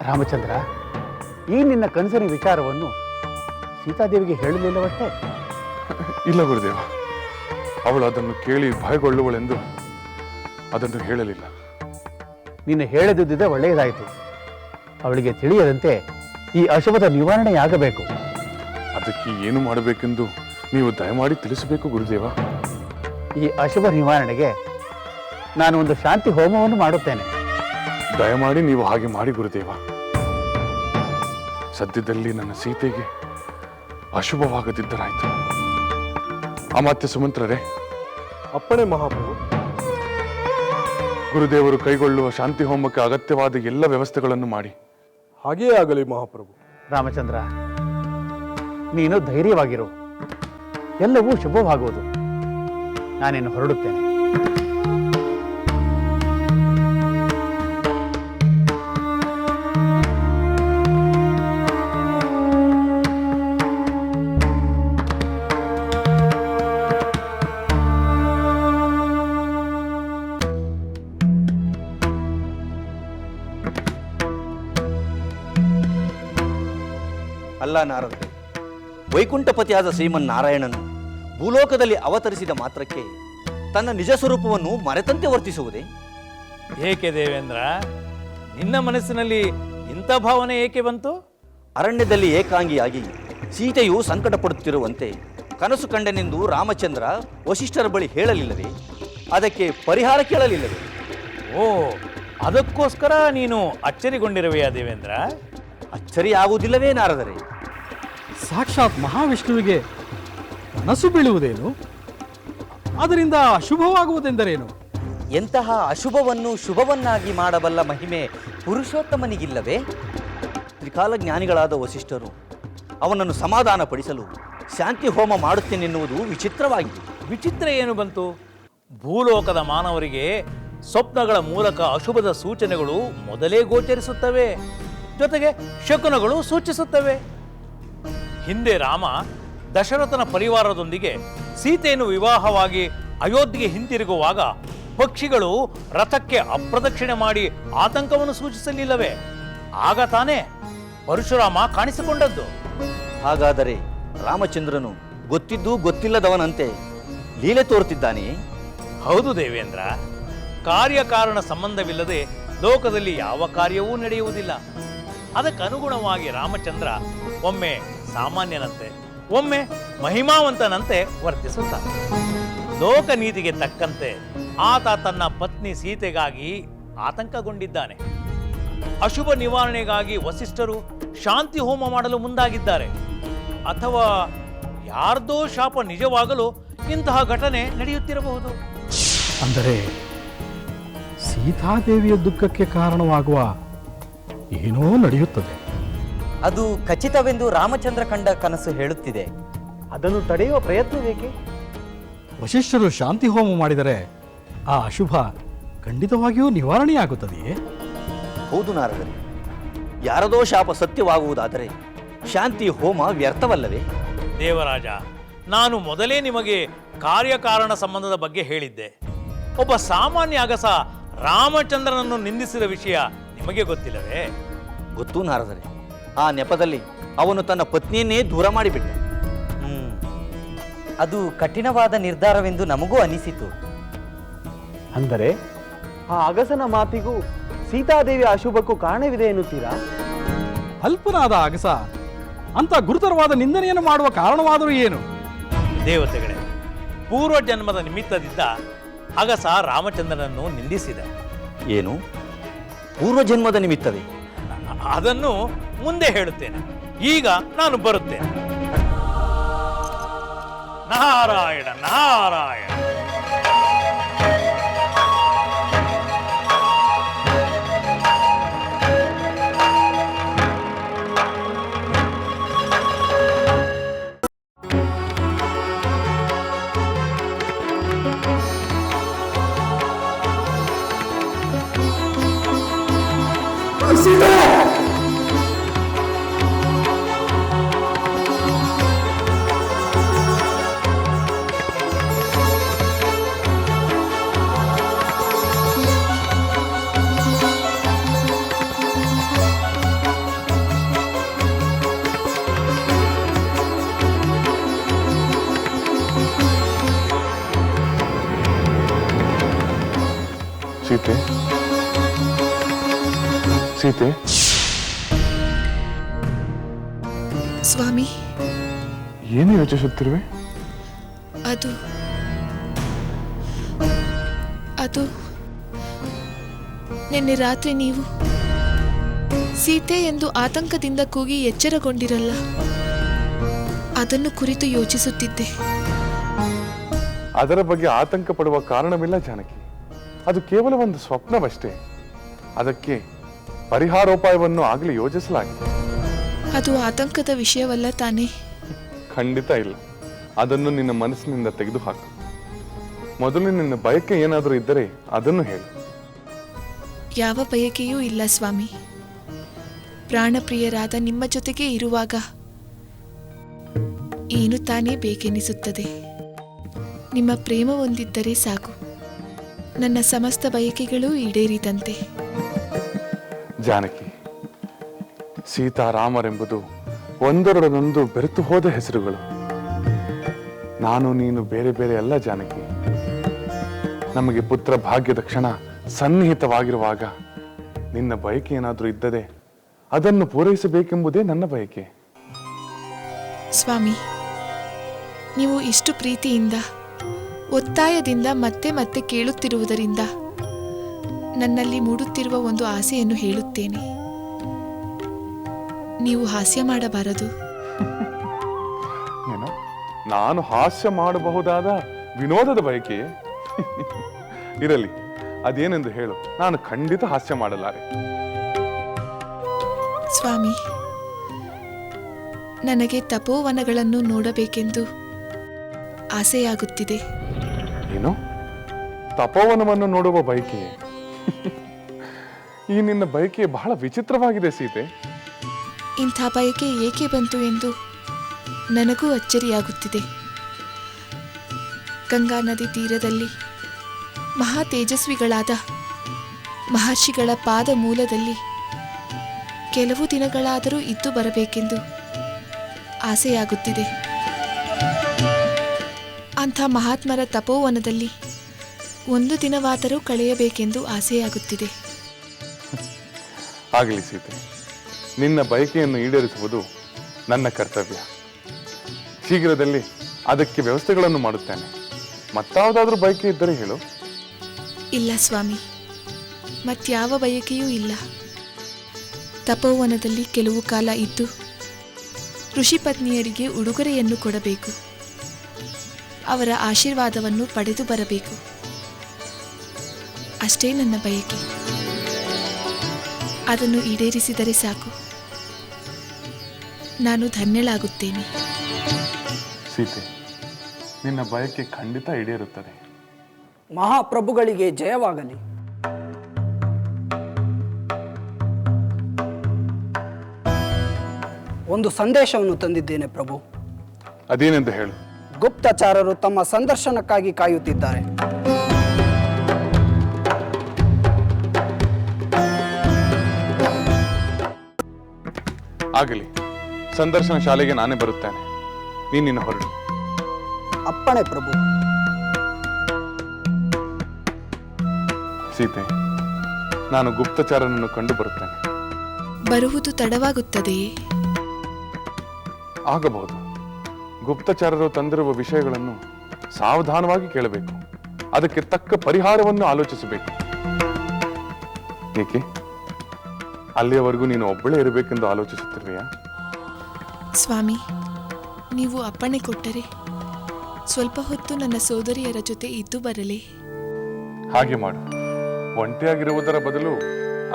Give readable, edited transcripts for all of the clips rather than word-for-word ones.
ರಾಮಚಂದ್ರ, ಈ ನಿನ್ನ ಕನಸಿನ ವಿಚಾರವನ್ನು ಸೀತಾದೇವಿಗೆ ಹೇಳಲಿಲ್ಲವಷ್ಟೇ? ಇಲ್ಲ ಗುರುದೇವ, ಅವಳು ಅದನ್ನು ಕೇಳಿ ಭಯಗೊಳ್ಳುವಳೆಂದು ಅದನ್ನು ಹೇಳಲಿಲ್ಲ. ನೀನು ಹೇಳದಿದ್ದರೆ ಒಳ್ಳೆಯದಾಯಿತು. ಅವಳಿಗೆ ತಿಳಿಯದಂತೆ ಈ ಅಶುಭದ ನಿವಾರಣೆಯಾಗಬೇಕು. ಅದಕ್ಕೆ ಏನು ಮಾಡಬೇಕೆಂದು ನೀವು ದಯಮಾಡಿ ತಿಳಿಸಬೇಕು ಗುರುದೇವ. ಈ ಅಶುಭ ನಿವಾರಣೆಗೆ ನಾನು ಒಂದು ಶಾಂತಿ ಹೋಮವನ್ನು ಮಾಡುತ್ತೇನೆ. ದಯಮಾಡಿ ನೀವು ಹಾಗೆ ಮಾಡಿ ಗುರುದೇವ. ಸದ್ಯದಲ್ಲಿ ನನ್ನ ಸೀತೆಗೆ ಅಶುಭವಾಗದಿದ್ದರಾಯ್ತು. ಅಮಾತ್ಯ ಸುಮಂತ್ರರೇ. ಅಪ್ಪಣೆ ಮಹಾಪ್ರಭು. ಗುರುದೇವರು ಕೈಗೊಳ್ಳುವ ಶಾಂತಿ ಹೋಮಕ್ಕೆ ಅಗತ್ಯವಾದ ಎಲ್ಲ ವ್ಯವಸ್ಥೆಗಳನ್ನು ಮಾಡಿ. ಹಾಗೆಯೇ ಆಗಲಿ ಮಹಾಪ್ರಭು. ರಾಮಚಂದ್ರ, ನೀನು ಧೈರ್ಯವಾಗಿರು. ಎಲ್ಲವೂ ಶುಭವಾಗುವುದು. ನಾನೇನು ಹೊರಡುತ್ತೇನೆ. ಅಲ್ಲ ನಾರದರೆ, ವೈಕುಂಠಪತಿಯಾದ ಶ್ರೀಮನ್ನಾರಾಯಣನು ಭೂಲೋಕದಲ್ಲಿ ಅವತರಿಸಿದ ಮಾತ್ರಕ್ಕೆ ತನ್ನ ನಿಜ ಸ್ವರೂಪವನ್ನು ಮರೆತಂತೆ ವರ್ತಿಸುವುದೇ? ಏಕೆ ದೇವೇಂದ್ರ, ನಿನ್ನ ಮನಸ್ಸಿನಲ್ಲಿ ಇಂಥ ಭಾವನೆ ಏಕೆ ಬಂತು? ಅರಣ್ಯದಲ್ಲಿ ಏಕಾಂಗಿಯಾಗಿ ಸೀತೆಯು ಸಂಕಟ ಪಡುತ್ತಿರುವಂತೆ ಕನಸು ಕಂಡನೆಂದು ರಾಮಚಂದ್ರ ವಸಿಷ್ಠರ ಬಳಿ ಹೇಳಲಿಲ್ಲವೇ? ಅದಕ್ಕೆ ಪರಿಹಾರ ಕೇಳಲಿಲ್ಲವೇ? ಓ, ಅದಕ್ಕೋಸ್ಕರ ನೀನು ಅಚ್ಚರಿಗೊಂಡಿರುವೆಯಾ ದೇವೇಂದ್ರ? ಅಚ್ಚರಿಯಾಗುವುದಿಲ್ಲವೇ ನಾರದರೆ? ಸಾಕ್ಷಾತ್ ಮಹಾವಿಷ್ಣುವಿಗೆ ಕನಸು ಬೀಳುವುದೇನು? ಅದರಿಂದ ಅಶುಭವಾಗುವುದೆಂದರೇನು? ಎಂತಹ ಅಶುಭವನ್ನು ಶುಭವನ್ನಾಗಿ ಮಾಡಬಲ್ಲ ಮಹಿಮೆ ಪುರುಷೋತ್ತಮನಿಗಿಲ್ಲವೇ? ತ್ರಿಕಾಲ ಜ್ಞಾನಿಗಳಾದ ವಸಿಷ್ಠರು ಅವನನ್ನು ಸಮಾಧಾನಪಡಿಸಲು ಶಾಂತಿ ಹೋಮ ಮಾಡುತ್ತೇನೆನ್ನುವುದು ವಿಚಿತ್ರವಾಗಿದೆ. ವಿಚಿತ್ರ ಏನು ಬಂತು? ಭೂಲೋಕದ ಮಾನವರಿಗೆ ಸ್ವಪ್ನಗಳ ಮೂಲಕ ಅಶುಭದ ಸೂಚನೆಗಳು ಮೊದಲೇ ಗೋಚರಿಸುತ್ತವೆ, ಜೊತೆಗೆ ಶಕುನಗಳು ಸೂಚಿಸುತ್ತವೆ. ಹಿಂದೆ ರಾಮ ದಶರಥನ ಪರಿವಾರದೊಂದಿಗೆ ಸೀತೆಯನ್ನು ವಿವಾಹವಾಗಿ ಅಯೋಧ್ಯೆಗೆ ಹಿಂತಿರುಗುವಾಗ ಪಕ್ಷಿಗಳು ರಥಕ್ಕೆ ಅಪ್ರದಕ್ಷಿಣೆ ಮಾಡಿ ಆತಂಕವನ್ನು ಸೂಚಿಸಲಿಲ್ಲವೇ? ಆಗ ತಾನೇ ಪರಶುರಾಮ ಕಾಣಿಸಿಕೊಂಡದ್ದು. ಹಾಗಾದರೆ ರಾಮಚಂದ್ರನು ಗೊತ್ತಿದ್ದು ಗೊತ್ತಿಲ್ಲದವನಂತೆ ಲೀಲೆ ತೋರುತ್ತಿದ್ದಾನೆಯೇ? ಹೌದು ದೇವೇಂದ್ರ, ಕಾರ್ಯಕಾರಣ ಸಂಬಂಧವಿಲ್ಲದೆ ಲೋಕದಲ್ಲಿ ಯಾವ ಕಾರ್ಯವೂ ನಡೆಯುವುದಿಲ್ಲ. ಅದಕ್ಕನುಗುಣವಾಗಿ ರಾಮಚಂದ್ರ ಒಮ್ಮೆ ಸಾಮಾನ್ಯನಂತೆ, ಒಮ್ಮೆ ಮಹಿಮಾವಂತನಂತೆ ವರ್ತಿಸುತ್ತಾನೆ. ಲೋಕನೀತಿಗೆ ತಕ್ಕಂತೆ ಆತ ತನ್ನ ಪತ್ನಿ ಸೀತೆಗಾಗಿ ಆತಂಕಗೊಂಡಿದ್ದಾನೆ. ಅಶುಭ ನಿವಾರಣೆಗಾಗಿ ವಸಿಷ್ಠರು ಶಾಂತಿ ಹೋಮ ಮಾಡಲು ಮುಂದಾಗಿದ್ದಾರೆ. ಅಥವಾ ಯಾರ್ದೋ ಶಾಪ ನಿಜವಾಗಲು ಇಂತಹ ಘಟನೆ ನಡೆಯುತ್ತಿರಬಹುದು. ಅಂದರೆ ಸೀತಾದೇವಿಯ ದುಃಖಕ್ಕೆ ಕಾರಣವಾಗುವ ಏನೋ ನಡೆಯುತ್ತದೆ. ಅದು ಖಚಿತವೆಂದು ರಾಮಚಂದ್ರ ಕಂಡ ಕನಸು ಹೇಳುತ್ತಿದೆ. ಅದನ್ನು ತಡೆಯುವ ಪ್ರಯತ್ನವೇಕೆ? ವಶಿಷ್ಠರು ಶಾಂತಿ ಹೋಮ ಮಾಡಿದರೆ ಆ ಅಶುಭ ಖಂಡಿತವಾಗಿಯೂ ನಿವಾರಣೆಯಾಗುತ್ತದೆಯೇ? ಹೌದು ನಾರದರೆ, ಯಾರದೋ ಶಾಪ ಸತ್ಯವಾಗುವುದಾದರೆ ಶಾಂತಿ ಹೋಮ ವ್ಯರ್ಥವಲ್ಲವೇ? ದೇವರಾಜ, ನಾನು ಮೊದಲೇ ನಿಮಗೆ ಕಾರ್ಯಕಾರಣ ಸಂಬಂಧದ ಬಗ್ಗೆ ಹೇಳಿದ್ದೆ. ಒಬ್ಬ ಸಾಮಾನ್ಯ ಅಗಸ ರಾಮಚಂದ್ರನನ್ನು ನಿಂದಿಸಿದ ವಿಷಯ ನಿಮಗೆ ಗೊತ್ತಿಲ್ಲವೇ? ಗೊತ್ತು ನಾರದರೆ. ಆ ನೆಪದಲ್ಲಿ ಅವನು ತನ್ನ ಪತ್ನಿಯನ್ನೇ ದೂರ ಮಾಡಿಬಿಟ್ಟ. ಅದು ಕಠಿಣವಾದ ನಿರ್ಧಾರವೆಂದು ನಮಗೂ ಅನಿಸಿತು. ಅಂದರೆ ಆ ಅಗಸನ ಮಾತಿಗೂ ಸೀತಾದೇವಿಯ ಅಶುಭಕ್ಕೂ ಕಾರಣವಿದೆ ಎನ್ನುತ್ತೀರಾ? ಅಲ್ಪನಾದ ಅಗಸ ಅಂತ ಗುರುತರವಾದ ನಿಂದನೆಯನ್ನು ಮಾಡುವ ಕಾರಣವಾದರೂ ಏನು? ದೇವತೆಗಳೇ, ಪೂರ್ವ ಜನ್ಮದ ನಿಮಿತ್ತದಿಂದ ಅಗಸ ರಾಮಚಂದ್ರನನ್ನು ನಿಂದಿಸಿದ. ಏನು? ಪೂರ್ವಜನ್ಮದ ನಿಮಿತ್ತವೇ? ಅದನ್ನು ಮುಂದೆ ಹೇಳುತ್ತೇನೆ. ಈಗ ನಾನು ಬರುತ್ತೇನೆ. ನಾರಾಯಣ ನಾರಾಯಣ. ಸೀತೆ ಸೀತೆ ಸ್ವಾಮಿ, ಏನು ಯೋಚಿಸುತ್ತಿರುವೆ? ಅದು ಅದು ನಿನ್ನೆ ರಾತ್ರಿ ನೀವು ಸೀತೆ ಎಂದು ಆತಂಕದಿಂದ ಕೂಗಿ ಎಚ್ಚರಗೊಂಡಿರಲ್ಲ, ಅದನ್ನು ಕುರಿತು ಯೋಚಿಸುತ್ತಿದ್ದೆ. ಅದರ ಬಗ್ಗೆ ಆತಂಕ ಪಡುವ ಕಾರಣವಿಲ್ಲ ಜಾನಕಿ. ಅದು ಕೇವಲ ಒಂದು ಸ್ವಪ್ನವಷ್ಟೇ. ಅದಕ್ಕೆ ಪರಿಹಾರೋಪಾಯವನ್ನು ಆಗಲೇ ಯೋಜಿಸಲಾಗಿದೆ. ಅದು ಆತಂಕದ ವಿಷಯವಲ್ಲ ತಾನೇ? ಖಂಡಿತ ಇಲ್ಲ. ಅದನ್ನು ನಿನ್ನ ಮನಸ್ಸಿನಿಂದ ತೆಗೆದುಹಾಕು. ಮೊದಲು ನಿನ್ನ ಬಯಕೆ ಏನಾದರೂ ಇದ್ದರೆ ಅದನ್ನು ಹೇಳು. ಯಾವ ಬಯಕೆಯೂ ಇಲ್ಲ ಸ್ವಾಮಿ. ಪ್ರಾಣಪ್ರಿಯರಾದ ನಿಮ್ಮ ಜೊತೆಗೆ ಇರುವಾಗ ಏನು ತಾನೇ ಬೇಕೆನಿಸುತ್ತದೆ. ನಿಮ್ಮ ಪ್ರೇಮ ಹೊಂದಿದ್ದರೆ ಸಾಕು. ನನ್ನ ಸಮಸ್ತ ಬಯಕೆಗಳೂ ಈಡೇರಿದಂತೆ. ಜಾನಕಿ, ಸೀತಾರಾಮರೆಂಬುದು ಒಂದರೊಡನೊಂದು ಬೆರೆತು ಹೋದ ಹೆಸರುಗಳು. ನಾನು ನೀನು ಬೇರೆ ಬೇರೆ ಅಲ್ಲ ಜಾನಕಿ. ನಮಗೆ ಪುತ್ರ ಭಾಗ್ಯದ ಕ್ಷಣ ಸನ್ನಿಹಿತವಾಗಿರುವಾಗ ನಿನ್ನ ಬಯಕೆ ಏನಾದರೂ ಇದ್ದದೆ ಅದನ್ನು ಪೂರೈಸಬೇಕೆಂಬುದೇ ನನ್ನ ಬಯಕೆ. ಸ್ವಾಮಿ, ನೀವು ಇಷ್ಟು ಪ್ರೀತಿಯಿಂದ ಒತ್ತಾಯದಿಂದ ಮತ್ತೆ ಮತ್ತೆ ಕೇಳುತ್ತಿರುವುದರಿಂದ ನನ್ನಲ್ಲಿ ಮೂಡುತ್ತಿರುವ ಒಂದು ಆಸೆಯನ್ನು ಹೇಳುತ್ತೇನೆ. ನೀವು ಹಾಸ್ಯ ಮಾಡಬಾರದು. ಏನು? ನಾನು ಹಾಸ್ಯ ಮಾಡಬಹುದಾದ ವಿನೋದದ ಬಯಕೆ ಇರಲಿ, ಅದೇನೆಂದು ಹೇಳು. ನಾನು ಖಂಡಿತ ಹಾಸ್ಯ ಮಾಡಲಾರೆ. ಸ್ವಾಮಿ, ನನಗೆ ತಪೋವನಗಳನ್ನು ನೋಡಬೇಕೆಂದು ಆಸೆಯಾಗುತ್ತಿದೆ. ಏನು? ತಪೋವನವನ್ನು ನೋಡುವ ಬಯಕೆ? ಈ ನಿನ್ನ ಬಯಕೆ ಬಹಳ ವಿಚಿತ್ರವಾಗಿದೆ ಸೀತೆ. ಇಂಥ ಬಯಕೆ ಏಕೆ ಬಂತು ಎಂದು ನನಗೂ ಅಚ್ಚರಿಯಾಗುತ್ತಿದೆ. ಗಂಗಾ ನದಿ ತೀರದಲ್ಲಿ ಮಹಾ ತೇಜಸ್ವಿಗಳಾದ ಮಹರ್ಷಿಗಳ ಪಾದ ಮೂಲದಲ್ಲಿ ಕೆಲವು ದಿನಗಳಾದರೂ ಇದ್ದು ಬರಬೇಕೆಂದು ಆಸೆಯಾಗುತ್ತಿದೆ. ಅಂಥ ಮಹಾತ್ಮರ ತಪೋವನದಲ್ಲಿ ಒಂದು ದಿನವಾದರೂ ಕಳೆಯಬೇಕೆಂದು ಆಸೆಯಾಗುತ್ತಿದೆ. ಆಗಲಿ ಸೀತೆ, ನಿನ್ನ ಬಯಕೆಯನ್ನು ಈಡೇರಿಸುವುದು ನನ್ನ ಕರ್ತವ್ಯ. ಶೀಘ್ರದಲ್ಲಿ ಅದಕ್ಕೆ ವ್ಯವಸ್ಥೆಗಳನ್ನು ಮಾಡುತ್ತೇನೆ. ಮತ್ತಾವುದಾದ್ರೂ ಬಯಕೆ ಇದ್ದರೆ ಹೇಳು. ಇಲ್ಲ ಸ್ವಾಮಿ, ಮತ್ಯಾವ ಬಯಕೆಯೂ ಇಲ್ಲ. ತಪೋವನದಲ್ಲಿ ಕೆಲವು ಕಾಲ ಇದ್ದು ಋಷಿಪತ್ನಿಯರಿಗೆ ಉಡುಗೊರೆಯನ್ನು ಕೊಡಬೇಕು. ಅವರ ಆಶೀರ್ವಾದವನ್ನು ಪಡೆದು ಬರಬೇಕು. ಅಷ್ಟೇ ನನ್ನ ಬಯಕೆ. ಅದನ್ನು ಈಡೇರಿಸಿದರೆ ಸಾಕು, ನಾನು ಧನ್ಯಳಾಗುತ್ತೇನೆ. ಸೀತೆ, ನಿನ್ನ ಬಯಕೆ ಖಂಡಿತ ಈಡೇರುತ್ತದೆ. ಮಹಾಪ್ರಭುಗಳಿಗೆ ಜಯವಾಗಲಿ. ಒಂದು ಸಂದೇಶವನ್ನು ತಂದಿದ್ದೇನೆ ಪ್ರಭು. ಅದೇನೆಂದು ಹೇಳು. ಗುಪ್ತಚಾರರು ತಮ್ಮ ಸಂದರ್ಶನಕ್ಕಾಗಿ ಕಾಯುತ್ತಿದ್ದಾರೆ. ಆಗಲಿ, ಸಂದರ್ಶನ ಶಾಲೆಗೆ ನಾನೇ ಬರುತ್ತೇನೆ. ನೀನಿನ್ನ ಹೊರಡು. ಅಪ್ಪಣೆ ಪ್ರಭು. ಸೀತೆ, ನಾನು ಗುಪ್ತಚಾರನನ್ನು ಕಂಡು ಬರುತ್ತೇನೆ. ಬರುವುದು ತಡವಾಗುತ್ತದೆಯೇ? ಆಗಬಹುದು. ಗುಪ್ತಚಾರರು ತಂದಿರುವ ವಿಷಯಗಳನ್ನು ಸಾವಧಾನವಾಗಿ ಕೇಳಬೇಕು. ಅದಕ್ಕೆ ತಕ್ಕ ಪರಿಹಾರವನ್ನು ಆಲೋಚಿಸಬೇಕು. ಏಕೆ? ಅಲ್ಲಿಯವರೆಗೂ ನೀನು ಒಬ್ಬಳೇ ಇರಬೇಕೆಂದು ಆಲೋಚಿಸುತ್ತಿರುವೆಯಾ? ಸ್ವಾಮಿ, ನೀವು ಅಪ್ಪಣೆ ಕೊಟ್ಟರೆ ಸ್ವಲ್ಪ ಹೊತ್ತು ನನ್ನ ಸೋದರಿಯರ ಜೊತೆ ಇದ್ದು ಬರಲೇ? ಹಾಗೆ ಮಾಡು. ಒಂಟಿಯಾಗಿರುವುದರ ಬದಲು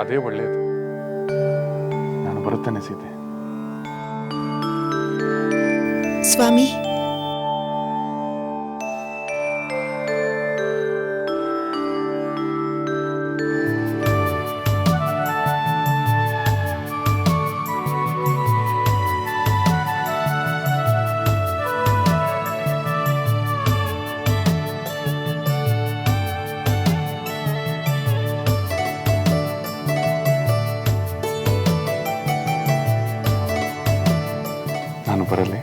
ಅದೇ ಒಳ್ಳೆಯದು. ನಾನು ಬರುತ್ತೇನೆ ಸೀತೆ. ಸ್ವಾಮಿ, ನಾನು ಬರಲಿ.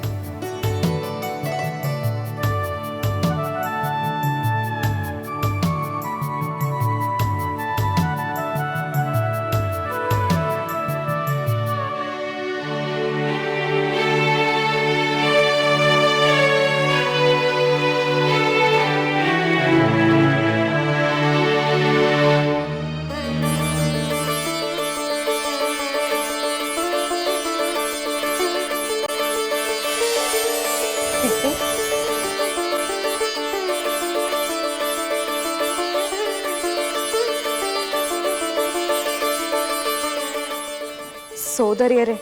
ಸೋದರಿಯರೇ,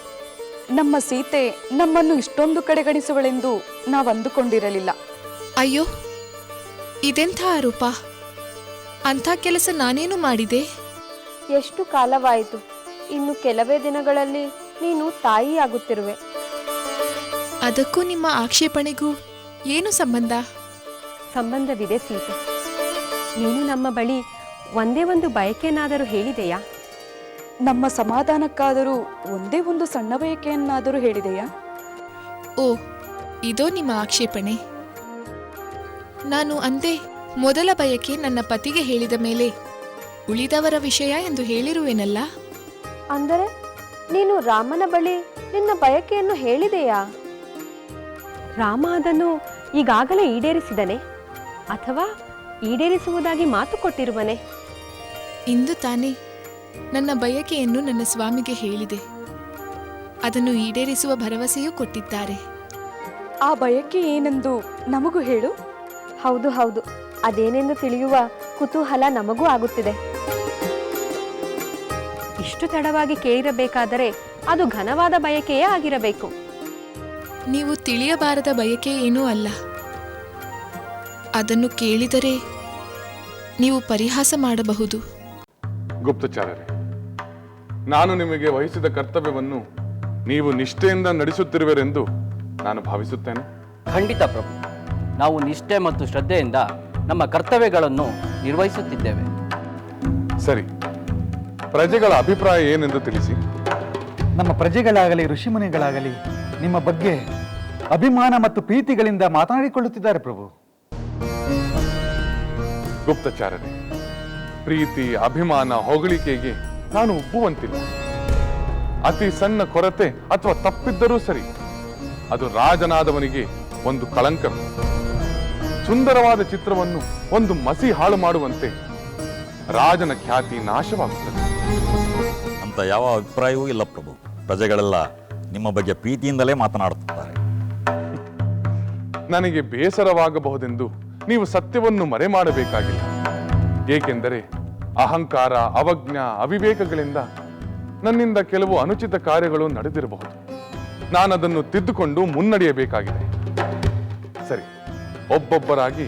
ನಮ್ಮ ಸೀತೆ ನಮ್ಮನ್ನು ಇಷ್ಟೊಂದು ಕಡೆಗಣಿಸುವಳೆಂದು ನಾವು ಅಂದುಕೊಂಡಿರಲಿಲ್ಲ. ಅಯ್ಯೋ, ಇದೆಂಥ ಆರೋಪ! ಅಂಥ ಕೆಲಸ ನಾನೇನು ಮಾಡಿದೆ? ಎಷ್ಟು ಕಾಲವಾಯಿತು, ಇನ್ನು ಕೆಲವೇ ದಿನಗಳಲ್ಲಿ ನೀನು ತಾಯಿಯಾಗುತ್ತಿರುವೆ. ಅದಕ್ಕೂ ನಿಮ್ಮ ಆಕ್ಷೇಪಣೆಗೂ ಏನು ಸಂಬಂಧ? ಸಂಬಂಧವಿದೆ ಸೀತೆ. ನೀನು ನಮ್ಮ ಬಳಿ ಒಂದೇ ಒಂದು ಬಯಕೆಯನ್ನಾದರೂ ಹೇಳಿದೆಯಾ? ನಮ್ಮ ಸಮಾಧಾನಕ್ಕಾದರೂ ಒಂದೇ ಒಂದು ಸಣ್ಣ ಬಯಕೆಯನ್ನಾದರೂ ಹೇಳಿದೆಯಾ? ಓ, ಇದೋ ನಿಮ್ಮ ಆಕ್ಷೇಪಣೆ. ನಾನು ಅಂದೆ, ಮೊದಲ ಬಯಕೆ ನನ್ನ ಪತಿಗೆ ಹೇಳಿದ ಮೇಲೆ ಉಳಿದವರ ವಿಷಯ ಎಂದು ಹೇಳಿರುವೆನಲ್ಲ. ಅಂದರೆ ನೀನು ರಾಮನ ಬಳಿ ನಿನ್ನ ಬಯಕೆಯನ್ನು ಹೇಳಿದೆಯಾ? ರಾಮ ಅದನ್ನು ಈಗಾಗಲೇ ಈಡೇರಿಸಿದನೆ ಅಥವಾ ಈಡೇರಿಸುವುದಾಗಿ ಮಾತು ಕೊಟ್ಟಿರುವನೆ? ಇಂದು ತಾನೇ ನನ್ನ ಬಯಕೆಯನ್ನು ನನ್ನ ಸ್ವಾಮಿಗೆ ಹೇಳಿದೆ. ಅದನ್ನು ಈಡೇರಿಸುವ ಭರವಸೆಯೂ ಕೊಟ್ಟಿದ್ದಾರೆ. ಆ ಬಯಕೆ ಏನೆಂದು ನಮಗೂ ಹೇಳು. ಹೌದು ಹೌದು, ಅದೇನೆಂದು ತಿಳಿಯುವ ಕುತೂಹಲ ನಮಗೂ ಆಗುತ್ತಿದೆ. ಇಷ್ಟು ತಡವಾಗಿ ಕೇಳಿರಬೇಕಾದರೆ ಅದು ಘನವಾದ ಬಯಕೆಯೇ ಆಗಿರಬೇಕು. ನೀವು ತಿಳಿಯಬಾರದ ಬಯಕೆ ಏನೂ ಅಲ್ಲ. ಅದನ್ನು ಕೇಳಿದರೆ ನೀವು ಪರಿಹಾಸ ಮಾಡಬಹುದು. ಗುಪ್ತಚಾರರೇ, ನಾನು ನಿಮಗೆ ವಹಿಸಿದ ಕರ್ತವ್ಯವನ್ನು ನೀವು ನಿಷ್ಠೆಯಿಂದ ನಡೆಸುತ್ತಿರುವಿರೆಂದು ನಾನು ಭಾವಿಸುತ್ತೇನೆ. ಖಂಡಿತ ಪ್ರಭು, ನಾವು ನಿಷ್ಠೆ ಮತ್ತು ಶ್ರದ್ಧೆಯಿಂದ ನಮ್ಮ ಕರ್ತವ್ಯಗಳನ್ನು ನಿರ್ವಹಿಸುತ್ತಿದ್ದೇವೆ. ಸರಿ, ಪ್ರಜೆಗಳ ಅಭಿಪ್ರಾಯ ಏನೆಂದು ತಿಳಿಸಿ. ನಮ್ಮ ಪ್ರಜೆಗಳಾಗಲಿ ಋಷಿಮುನಿಗಳಾಗಲಿ ನಿಮ್ಮ ಬಗ್ಗೆ ಅಭಿಮಾನ ಮತ್ತು ಪ್ರೀತಿಗಳಿಂದ ಮಾತನಾಡಿಕೊಳ್ಳುತ್ತಿದ್ದಾರೆ ಪ್ರಭು. ಗುಪ್ತಚಾರರೇ, ಪ್ರೀತಿ, ಅಭಿಮಾನ, ಹೊಗಳಿಕೆಗೆ ನಾನು ಒಪ್ಪುವಂತಿಲ್ಲ. ಅತಿ ಸಣ್ಣ ಕೊರತೆ ಅಥವಾ ತಪ್ಪಿದ್ದರೂ ಸರಿ, ಅದು ರಾಜನಾದವನಿಗೆ ಒಂದು ಕಳಂಕ. ಸುಂದರವಾದ ಚಿತ್ರವನ್ನು ಒಂದು ಮಸಿ ಹಾಳು ಮಾಡುವಂತೆ ರಾಜನ ಖ್ಯಾತಿ ನಾಶವಾಗುತ್ತದೆ. ಅಂತ ಯಾವ ಅಭಿಪ್ರಾಯವೂ ಇಲ್ಲ ಪ್ರಭು. ಪ್ರಜೆಗಳೆಲ್ಲ ನಿಮ್ಮ ಬಗ್ಗೆ ಪ್ರೀತಿಯಿಂದಲೇ ಮಾತನಾಡುತ್ತಿದ್ದಾರೆ. ನನಗೆ ಬೇಸರವಾಗಬಹುದೆಂದು ನೀವು ಸತ್ಯವನ್ನು ಮರೆ ಮಾಡಬೇಕಾಗಿಲ್ಲ. ಏಕೆಂದರೆ ಅಹಂಕಾರ, ಅವಜ್ಞ, ಅವಿವೇಕಗಳಿಂದ ನನ್ನಿಂದ ಕೆಲವು ಅನುಚಿತ ಕಾರ್ಯಗಳು ನಡೆದಿರಬಹುದು. ನಾನದನ್ನು ತಿದ್ದುಕೊಂಡು ಮುನ್ನಡೆಯಬೇಕಾಗಿದೆ. ಸರಿ, ಒಬ್ಬೊಬ್ಬರಾಗಿ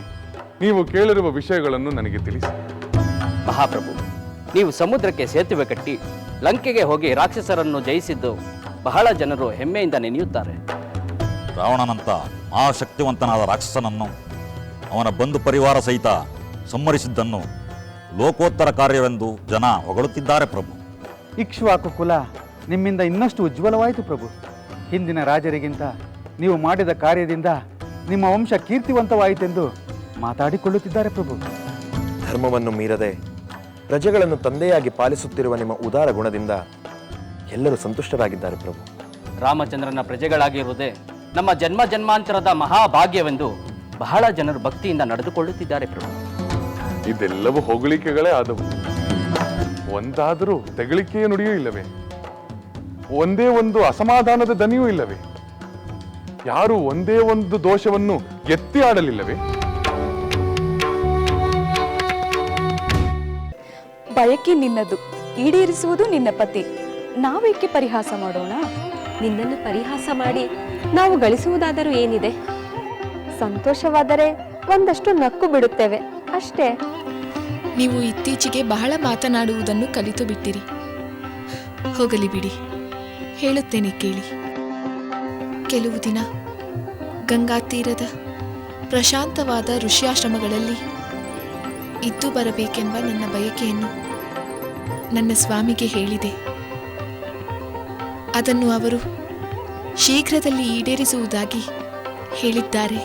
ನೀವು ಕೇಳಿರುವ ವಿಷಯಗಳನ್ನು ನನಗೆ ತಿಳಿಸಿ. ಮಹಾಪ್ರಭು, ನೀವು ಸಮುದ್ರಕ್ಕೆ ಸೇತುವೆ ಕಟ್ಟಿ ಲಂಕೆಗೆ ಹೋಗಿ ರಾಕ್ಷಸರನ್ನು ಜಯಿಸಿದ್ದು ಬಹಳ ಜನರು ಹೆಮ್ಮೆಯಿಂದ ನೆನೆಯುತ್ತಾರೆ. ರಾವಣನಂತ ಮಹಾಶಕ್ತಿವಂತನಾದ ರಾಕ್ಷಸನನ್ನು ಅವನ ಬಂಧು ಪರಿವಾರ ಸಹಿತ ಸಂಹರಿಸಿದ್ದನ್ನು ಲೋಕೋತ್ತರ ಕಾರ್ಯವೆಂದು ಜನ ಹೊಗಳುತ್ತಿದ್ದಾರೆ ಪ್ರಭು. ಇಕ್ಷ್ವಾಕು ಕುಲ ನಿಮ್ಮಿಂದ ಇನ್ನಷ್ಟು ಉಜ್ವಲವಾಯಿತು ಪ್ರಭು. ಹಿಂದಿನ ರಾಜರಿಗಿಂತ ನೀವು ಮಾಡಿದ ಕಾರ್ಯದಿಂದ ನಿಮ್ಮ ವಂಶ ಕೀರ್ತಿವಂತವಾಯಿತೆಂದು ಮಾತಾಡಿಕೊಳ್ಳುತ್ತಿದ್ದಾರೆ ಪ್ರಭು. ಧರ್ಮವನ್ನು ಮೀರದೆ ಪ್ರಜೆಗಳನ್ನು ತಂದೆಯಾಗಿ ಪಾಲಿಸುತ್ತಿರುವ ನಿಮ್ಮ ಉದಾರ ಗುಣದಿಂದ ಎಲ್ಲರೂ ಸಂತುಷ್ಟರಾಗಿದ್ದಾರೆ ಪ್ರಭು. ರಾಮಚಂದ್ರನ ಪ್ರಜೆಗಳಾಗಿರುವುದೇ ನಮ್ಮ ಜನ್ಮ ಜನ್ಮಾಂತರದ ಮಹಾಭಾಗ್ಯವೆಂದು ಬಹಳ ಜನರು ಭಕ್ತಿಯಿಂದ ನಡೆದುಕೊಳ್ಳುತ್ತಿದ್ದಾರೆ ಪ್ರಭು. ಇದೆಲ್ಲವೂ ಹೊಗಳಿಕೆಗಳೇ ಆದವು. ಒಂದಾದರೂ ತೆಗಳಿಕೆಯ ನುಡಿಯೂ ಇಲ್ಲವೇ? ಒಂದೇ ಒಂದು ಅಸಮಾಧಾನದ ದನಿಯೂ ಇಲ್ಲವೇ? ಯಾರು ಒಂದೇ ಒಂದು ದೋಷವನ್ನು ಎತ್ತಿ ಆಡಲಿಲ್ಲವೇ? ಬಯಕೆ ನಿನ್ನದು, ಈಡೇರಿಸುವುದು ನಿನ್ನ ಪತಿ. ನಾವೇಕೆ ಪರಿಹಾಸ ಮಾಡೋಣ? ನಿನ್ನನ್ನು ಪರಿಹಾಸ ಮಾಡಿ ನಾವು ಗಳಿಸುವುದಾದರೂ ಏನಿದೆ? ಸಂತೋಷವಾದರೆ ಒಂದಷ್ಟು ನಕ್ಕು ಬಿಡುತ್ತೇವೆ ಅಷ್ಟೇ. ನೀವು ಇತ್ತೀಚೆಗೆ ಬಹಳ ಮಾತನಾಡುವುದನ್ನು ಕಲಿತು ಬಿಟ್ಟಿರಿ. ಹೋಗಲಿ ಬಿಡಿ, ಹೇಳುತ್ತೇನೆ ಕೇಳಿ. ಕೆಲವು ದಿನ ಗಂಗಾ ತೀರದ ಪ್ರಶಾಂತವಾದ ಋಷ್ಯಾಶ್ರಮಗಳಲ್ಲಿ ಇದ್ದು ಬರಬೇಕೆಂಬ ನನ್ನ ಬಯಕೆಯನ್ನು ನನ್ನ ಸ್ವಾಮಿಗೆ ಹೇಳಿದೆ. ಅದನ್ನು ಅವರು ಶೀಘ್ರದಲ್ಲಿ ಈಡೇರಿಸುವುದಾಗಿ ಹೇಳಿದ್ದಾರೆ.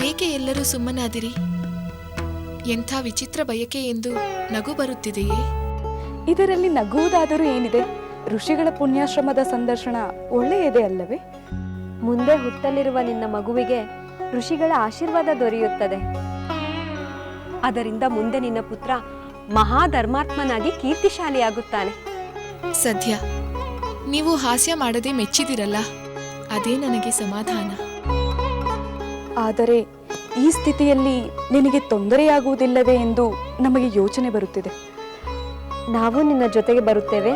ಏಕೆ ಎಲ್ಲರೂ ಸುಮ್ಮನಾದಿರಿ? ಎಂಥ ವಿಚಿತ್ರ ಬಯಕೆ ಎಂದು ನಗು ಬರುತ್ತಿದೆಯೇ? ಇದರಲ್ಲಿ ನಗುವುದಾದರೂ ಏನಿದೆ? ಋಷಿಗಳ ಪುಣ್ಯಾಶ್ರಮದ ಸಂದರ್ಶನ ಒಳ್ಳೆಯದೇ ಅಲ್ಲವೇ? ಮುಂದೆ ಹುಟ್ಟಲಿರುವ ನಿನ್ನ ಮಗುವಿಗೆ ಋಷಿಗಳ ಆಶೀರ್ವಾದ ದೊರೆಯುತ್ತದೆ. ಅದರಿಂದ ಮುಂದೆ ನಿನ್ನ ಪುತ್ರ ಮಹಾಧರ್ಮಾತ್ಮನಾಗಿ ಕೀರ್ತಿಶಾಲಿಯಾಗುತ್ತಾನೆ. ಸದ್ಯ ನೀವು ಹಾಸ್ಯ ಮಾಡದೆ ಮೆಚ್ಚಿದಿರಲ್ಲ, ಅದೇ ನನಗೆ ಸಮಾಧಾನ. ಆದರೆ ಈ ಸ್ಥಿತಿಯಲ್ಲಿ ನಿನಗೆ ತೊಂದರೆಯಾಗುವುದಿಲ್ಲವೇ ಎಂದು ನಮಗೆ ಯೋಚನೆ ಬರುತ್ತಿದೆ. ನಾವು ನಿನ್ನ ಜೊತೆಗೆ ಬರುತ್ತೇವೆ.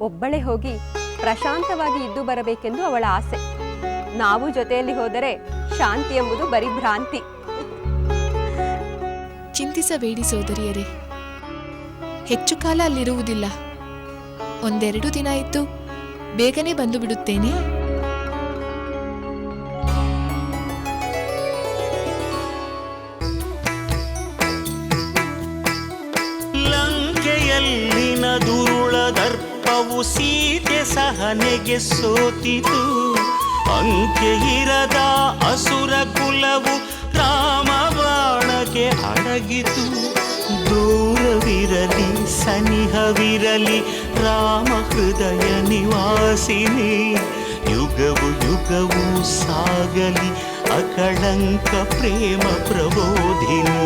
ಒಬ್ಬಳೇ ಹೋಗಿ ಪ್ರಶಾಂತವಾಗಿ ಇದ್ದು ಬರಬೇಕೆಂದು ಅವಳ ಆಸೆ. ನಾವು ಜೊತೆಯಲ್ಲಿ ಹೋದರೆ ಶಾಂತಿ ಎಂಬುದು ಬರೀ ಭ್ರಾಂತಿ. ಚಿಂತಿಸಬೇಡಿ ಸೋದರಿಯರೇ, ಹೆಚ್ಚು ಕಾಲ ಅಲ್ಲಿರುವುದಿಲ್ಲ. ಒಂದೆರಡು ದಿನ ಇದ್ದು ಬೇಗನೆ ಬಂದು ಬಿಡುತ್ತೇನೆ. ಲಂಕೆಯಲ್ಲಿನ ದುರುಳ ದರ್ಪವು ಸೀತೆ ಸಹನೆಗೆ ಸೋತಿತು. ಅಂಕೆ ಇರದ ಅಸುರ ಕುಲವು ರಾಮ ಬಾಣಕ್ಕೆ ಅಡಗಿತು. ದೂರವಿರಲಿ ಸನಿಹವಿರಲಿ ರಾಮ ಹೃದಯ ನಿವಾಸಿನಿ. ಯುಗವು ಯುಗವು ಸಾಗಲಿ ಅಕಳಂಕ ಪ್ರೇಮ ಪ್ರಬೋಧಿನಿ.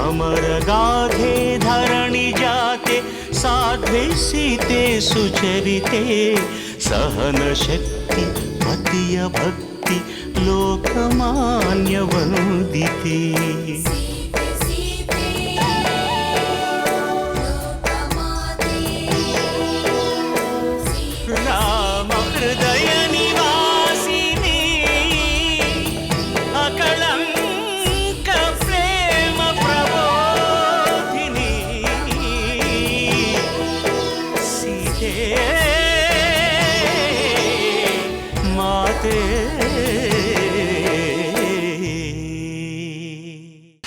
ಅಮರ ಗಾಧೆ ಧರಣಿ ಜಾತೆ ಸಾಧ್ವೆ ಸೀತೆ ಸುಚರಿತೆ. ಸಹನ ಶಕ್ತಿ ಪತಿಯ ಭಕ್ತಿ ಲೋಕಮಾನ್ಯ ವಂದಿತೆ.